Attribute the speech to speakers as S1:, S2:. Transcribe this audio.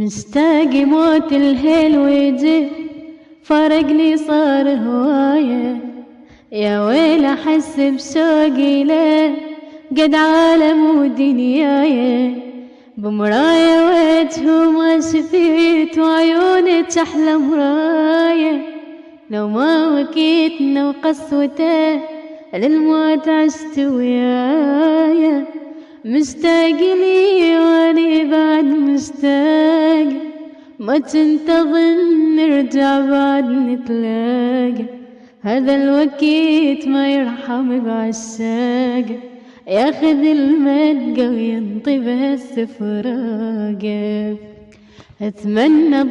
S1: مشتاق موت الهيل ويجي فرقني صار هواية، يا ويل احس بشوقي له قد عالم ودنياي، بمراية وجهه ما شفيت وعيونك احلى مراية، لو ما وكيتنا وقسوته للموت عشت وياي، مشتاق لي واني بعد مشتاق، ما كنت اظن نرجع بعد نتلاقى، هذا الوقت ما يرحم بعشاق، ياخذ المدقة وينطي بس فراقه، اتمنى